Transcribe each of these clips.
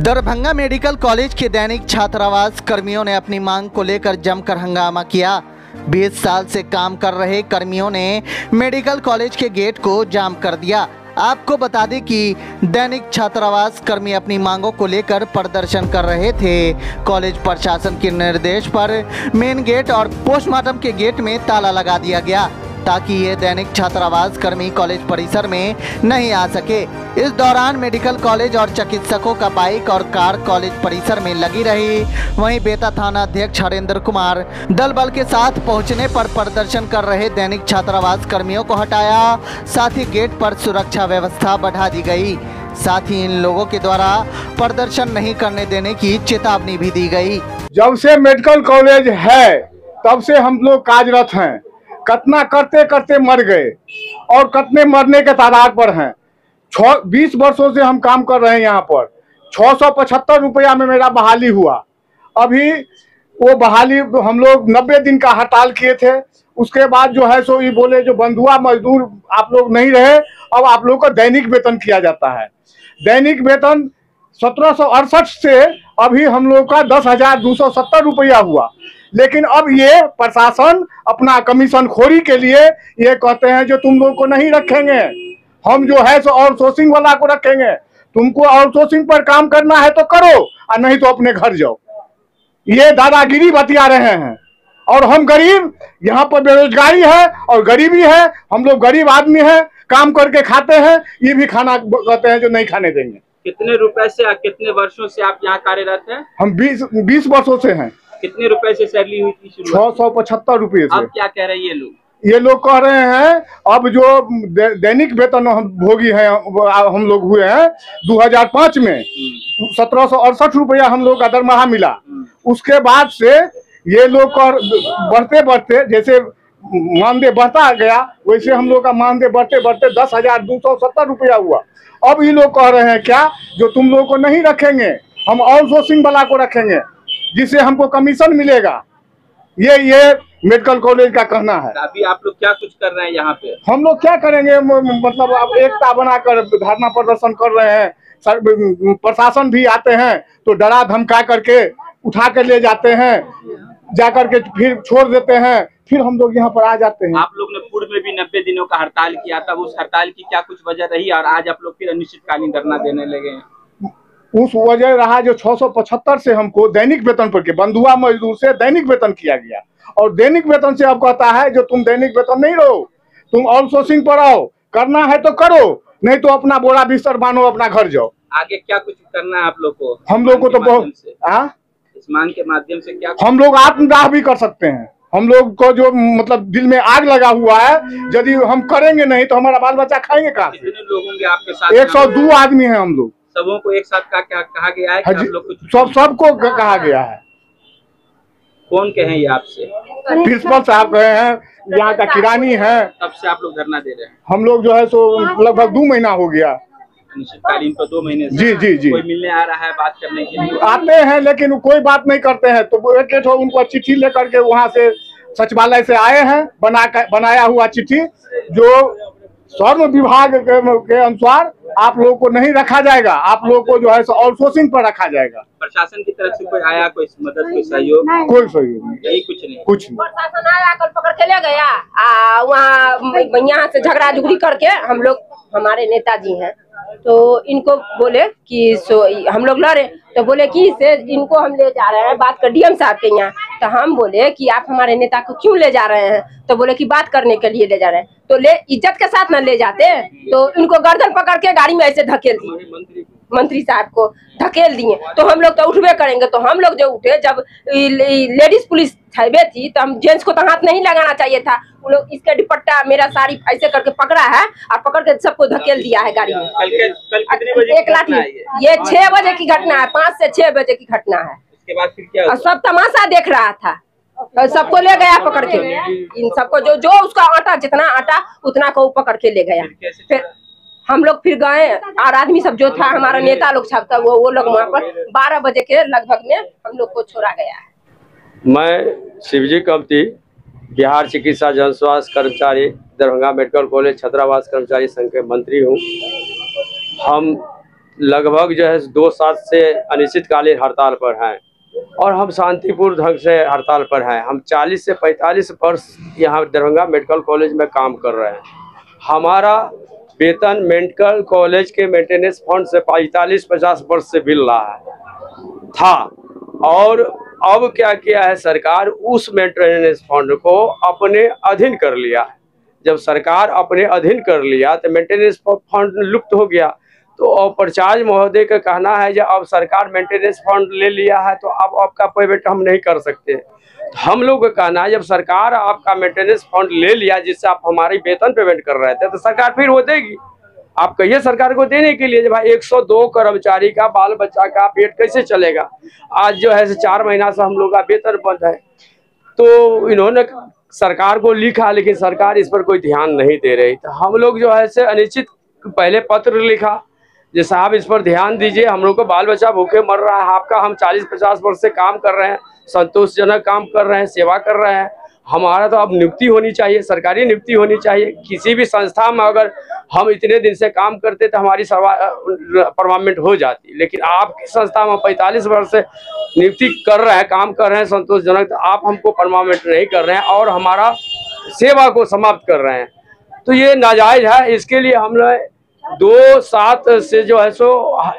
Darbhanga medical college के दैनिक छात्रावास कर्मियों ने अपनी मांग को लेकर जमकर हंगामा किया। 20 साल से काम कर रहे कर्मियों ने मेडिकल कॉलेज के गेट को जाम कर दिया। आपको बता दें कि दैनिक छात्रावास कर्मी अपनी मांगों को लेकर प्रदर्शन कर रहे थे। कॉलेज प्रशासन के निर्देश पर मेन गेट और पोस्टमार्टम के गेट में ताला लगा दिया गया ताकि ये दैनिक छात्रावास कर्मी कॉलेज परिसर में नहीं आ सके। इस दौरान मेडिकल कॉलेज और चिकित्सकों का बाइक और कार कॉलेज परिसर में लगी रही। वहीं बेता थाना अध्यक्ष हरेंद्र कुमार दल बल के साथ पहुंचने पर प्रदर्शन कर रहे दैनिक छात्रावास कर्मियों को हटाया। साथ ही गेट पर सुरक्षा व्यवस्था बढ़ा दी गई। साथ ही इन लोगों के द्वारा प्रदर्शन नहीं करने देने की चेतावनी भी दी गई। जब से मेडिकल कॉलेज है तब से हम लोग कार्यरत हैं। कतना करते करते मर गए और कतने मरने के तादाद पर हैं। 20 वर्षों से हम काम कर रहे हैं यहाँ पर। 675 रुपया में मेरा बहाली हुआ। अभी वो बहाली हम लोग 90 दिन का हड़ताल किए थे। उसके बाद जो है सो ये बोले जो बंधुआ मजदूर आप लोग नहीं रहे, अब आप लोग का दैनिक वेतन किया जाता है। दैनिक वेतन 1768 से अभी हम लोग का 10,270 रुपया हुआ। लेकिन अब ये प्रशासन अपना कमीशन खोरी के लिए ये कहते हैं जो तुम लोग को नहीं रखेंगे, हम जो है सो आउटसोर्सिंग वाला को रखेंगे। तुमको आउटसोर्सिंग पर काम करना है तो करो और नहीं तो अपने घर जाओ। ये दादागिरी बतिया रहे हैं। और हम गरीब, यहाँ पर बेरोजगारी है और गरीबी है। हम लोग गरीब आदमी हैं, काम करके खाते हैं। ये भी खाना कहते हैं जो नहीं खाने देंगे। कितने रुपए से कितने वर्षों से आप यहाँ कार्यरत हैं? हम 20 वर्षों से हैं। कितने रुपए से सैलरी हुई थी? 675 रुपये से। अब क्या कह रहे हैं ये लोग? ये लोग कह रहे हैं अब जो दैनिक वेतन हम भोगी हैं, हम लोग हुए हैं 2005 में 1768 रुपया हम लोग का दरमाहा मिला। उसके बाद से ये लोग बढ़ते बढ़ते जैसे मानदेय बढ़ता गया वैसे हम लोग का मानदेय बढ़ते बढ़ते 10,270 रुपया हुआ। अब ये लोग कह रहे हैं क्या जो तुम लोग को नहीं रखेंगे, हम आउटसोर्सिंग वाला को रखेंगे जिससे हमको कमीशन मिलेगा। ये मेडिकल कॉलेज का कहना है। अभी आप लोग क्या कुछ कर रहे हैं यहाँ पे? हम लोग क्या करेंगे, मतलब अब एकता बनाकर धरना प्रदर्शन कर रहे हैं। प्रशासन भी आते हैं तो डरा धमका करके उठा कर ले जाते हैं, जाकर के फिर छोड़ देते हैं, फिर हम लोग यहाँ पर आ जाते हैं। आप लोग ने पूर्व में भी 90 दिनों का हड़ताल किया था, उस हड़ताल की क्या कुछ वजह रही और आज आप लोग फिर अनिश्चितकालीन धरना देने लगे हैं? उस वजह रहा जो 675 से हमको दैनिक वेतन पर के बंधुआ मजदूर से दैनिक वेतन किया गया। और दैनिक वेतन से अब कहता है जो तुम दैनिक वेतन नहीं रहो, तुम आउटसोर्सिंग पर आओ, करना है तो करो नहीं तो अपना बोरा बिस्तर बांधो, अपना घर जाओ। आगे क्या कुछ करना है आप लोग को? हम लोग को तो बहुत इस मांग के माध्यम से क्या हम लोग आत्मदाह भी कर सकते हैं। हम लोग को जो मतलब दिल में आग लगा हुआ है, यदि हम करेंगे नहीं तो हमारा बाल बच्चा खाएंगे कहाँ? कितने लोग होंगे आपके साथ? 102 आदमी हैं हम लोग। सबों को एक साथ कहा गया है कि आप लोग कुछ सबको कहा गया है। कौन कहे ये आपसे? प्रिंसिपल साहब कहे हैं, यहाँ का किरानी है। तब से आप लोग धरना दे रहे हैं? हम लोग जो है सो लगभग 2 महीना हो गया। अनिश्चितकालीन पर 2 महीने से। जी। कोई मिलने आ रहा है बात करने के लिए? आते हैं लेकिन कोई बात नहीं करते हैं। तो एक उनको चिट्ठी लेकर के वहाँ से सचिवालय से आए हैं, बनाया हुआ चिट्ठी जो श्रम विभाग के अनुसार आप लोगों को नहीं रखा जाएगा, आप लोगों को जो है आउटसोर्सिंग पर रखा जाएगा। प्रशासन की तरफ से कोई आया, कोई मदद, कोई सहयोग? कोई सहयोग नहीं, यही कुछ नहीं। प्रशासन आया, कल पकड़ के ले गया। वहाँ यहाँ से झगड़ा झुगड़ी करके हम लोग, हमारे नेताजी हैं तो इनको बोले कि हम लोग लड़े तो बोले कि से इनको हम ले जा रहे हैं बात कर डीएम साहब के यहाँ। तो हम बोले कि आप हमारे नेता को क्यों ले जा रहे हैं? तो बोले कि बात करने के लिए ले जा रहे हैं। तो ले इज्जत के साथ न ले जाते तो इनको गर्दन पकड़ के गाड़ी में ऐसे धकेल दिए, मंत्री साहब को धकेल दिए। तो हम लोग तो उठबे करेंगे। तो हम लोग जो उठे, जब लेडीज पुलिस हाईवे थी तो हम जेंट्स को तो हाथ नहीं लगाना चाहिए था। वो लोग इसका दुपट्टा मेरा साड़ी ऐसे करके पकड़ा है और पकड़ के सबको धकेल दिया है गाड़ी में। एक लाठी। ये 6 बजे की घटना है, 5 से 6 बजे की घटना है। इसके बाद फिर क्या? और सब तमाशा देख रहा था, तो सबको ले गया पकड़ के। इन सबको जो उसका आटा, जितना आटा उतना को पकड़ के ले गया। फिर हम लोग फिर गए और आदमी सब जो था, हमारा नेता लोग सब था, वो लोग वहाँ पर 12 बजे के लगभग में हम लोग को छोड़ा गया है। मैं शिवजी कमती, बिहार चिकित्सा जन स्वास्थ्य कर्मचारी दरभंगा मेडिकल कॉलेज छात्रावास कर्मचारी संघ के मंत्री हूँ। हम लगभग जो है 2 साल से अनिश्चितकालीन हड़ताल पर हैं और हम शांतिपूर्ण ढंग से हड़ताल पर हैं। हम 40 से 45 वर्ष यहाँ दरभंगा मेडिकल कॉलेज में काम कर रहे हैं। हमारा वेतन मेडिकल कॉलेज के मेंटेनेंस फंड से 45-50 वर्ष से मिल रहा है था और अब क्या किया है सरकार, उस मेंटेनेंस फंड को अपने अधीन कर लिया। जब सरकार अपने अधीन कर लिया तो मेंटेनेंस फंड लुप्त हो गया। तो उपाचार्य महोदय का कहना है जब अब सरकार मेंटेनेंस फंड ले लिया है तो अब आपका पेमेंट हम नहीं कर सकते। हम लोग का कहना है जब सरकार आपका मेंटेनेंस फंड ले लिया जिससे आप हमारी वेतन पेमेंट कर रहे थे तो सरकार फिर वो देगी। आप कहिए सरकार को देने के लिए, जब भाई 102 कर्मचारी का बाल बच्चा का पेट कैसे चलेगा। आज जो है 4 महीना से हम लोग का वेतन बंद है। तो इन्होंने सरकार को लिखा लेकिन सरकार इस पर कोई ध्यान नहीं दे रही। तो हम लोग जो है अनिश्चित पहले पत्र लिखा जो साहब इस पर ध्यान दीजिए, हम लोग को बाल बच्चा भूखे मर रहा है। आपका हम 40-50 वर्ष से काम कर रहे हैं, संतोषजनक काम कर रहे हैं, सेवा कर रहे हैं। हमारा तो अब नियुक्ति होनी चाहिए, सरकारी नियुक्ति होनी चाहिए। किसी भी संस्था में अगर हम इतने दिन से काम करते तो हमारी परमानेंट हो जाती, लेकिन आपकी संस्था में 45 वर्ष से नियुक्ति कर रहे हैं, काम कर रहे हैं संतोषजनक, तो आप हमको परमानेंट नहीं कर रहे हैं और हमारा सेवा को समाप्त कर रहे हैं। तो ये नाजायज है। इसके लिए हम लोग 2-7 से जो है सो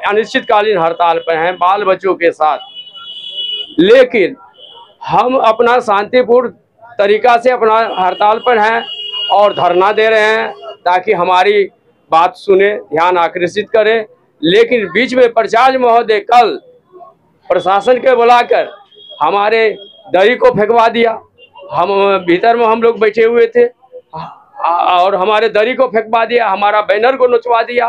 अनिश्चितकालीन हड़ताल पर हैं बाल बच्चों के साथ। लेकिन हम अपना शांतिपूर्ण तरीका से अपना हड़ताल पर हैं और धरना दे रहे हैं ताकि हमारी बात सुने, ध्यान आकर्षित करें। लेकिन बीच में प्राचार्य महोदय कल प्रशासन के बुलाकर हमारे दरी को फेंकवा दिया। हम भीतर में हम लोग बैठे हुए थे और हमारे दरी को फेंकवा दिया, हमारा बैनर को नोचवा दिया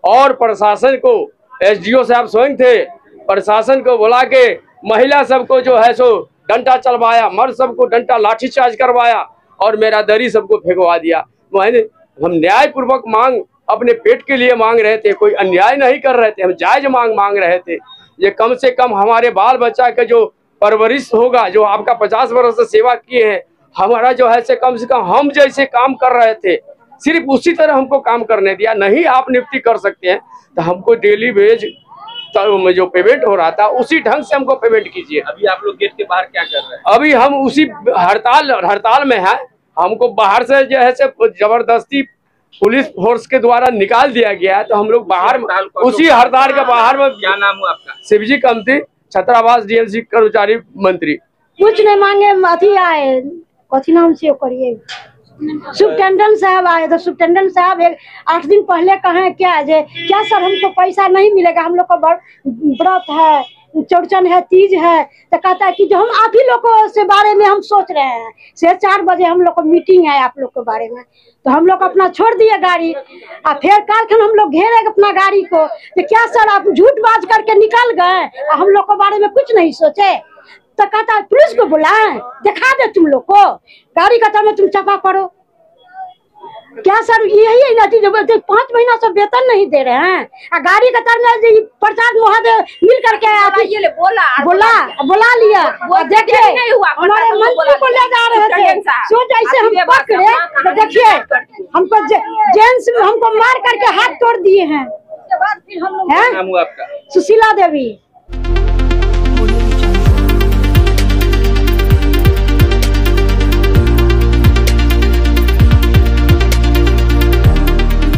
और प्रशासन को, एसडीओ साहब स्वयं थे, प्रशासन को बुला के महिला सबको जो है सो डंडा चलवाया, मर्द सबको डंडा लाठीचार्ज करवाया और मेरा दरी सबको फेंकवा दिया। हम न्यायपूर्वक मांग अपने पेट के लिए मांग रहे थे, कोई अन्याय नहीं कर रहे थे, हम जायज मांग रहे थे। ये कम से कम हमारे बाल बच्चा का जो परवरिश होगा, जो आपका 50 वर्ष से सेवा किए हैं, हमारा जो है से कम हम जैसे काम कर रहे थे सिर्फ उसी तरह हमको काम करने दिया। नहीं आप नियुक्ति कर सकते हैं तो हमको डेली वेज जो पेमेंट हो रहा था उसी ढंग से हमको पेमेंट कीजिए। अभी आप लोग गेट के बाहर क्या कर रहे हैं? अभी हम उसी हड़ताल में हैं। हमको बाहर से जो है से जबरदस्ती पुलिस फोर्स के द्वारा निकाल दिया गया है। तो हम लोग बाहर उसी हड़ताल के बाहर में। क्या नाम हुआ आपका? शिवजी कमती, छात्रावास डीएमसी कर्मचारी मंत्री। कुछ नहीं मांगे, अथी आए, कथी नाम से करिए, सुप्रिटेंडेंट साहब आए। तो सुप्रिटेंडेंट साहब 8 दिन पहले कहे क्या सर हमको पैसा नहीं मिलेगा, हम लोग का व्रत है, चौड़चन है, तीज है। तो कहता है कि जो हम आप ही लोगों से बारे में हम सोच रहे हैं। 4:30 बजे हम लोग को मीटिंग है आप लोग के बारे में। तो हम लोग अपना छोड़ दिए गाड़ी और फिर कारखाना हम लोग घेरे अपना गाड़ी को। तो क्या सर आप झूठ बाज करके निकल गए, हम लोग के बारे में कुछ नहीं सोचे। तो कहता है पुलिस को बुलाएं, दिखा दे तुम लोग को गाड़ी का में तुम चपा पड़ो। क्या सर यही नतीजा? 5 महीना से वेतन नहीं दे रहे हैं। गाड़ी का में प्रसाद महोदय मिल करके बोला लिया। देखिए हमारे मंत्री को ले जा रहे थे, सोच ऐसे हम पकड़े तो देखिए हमको जेंट्स हमको मार करके हाथ तोड़ दिए हैं। नाम हुआ आपका? सुशीला देवी।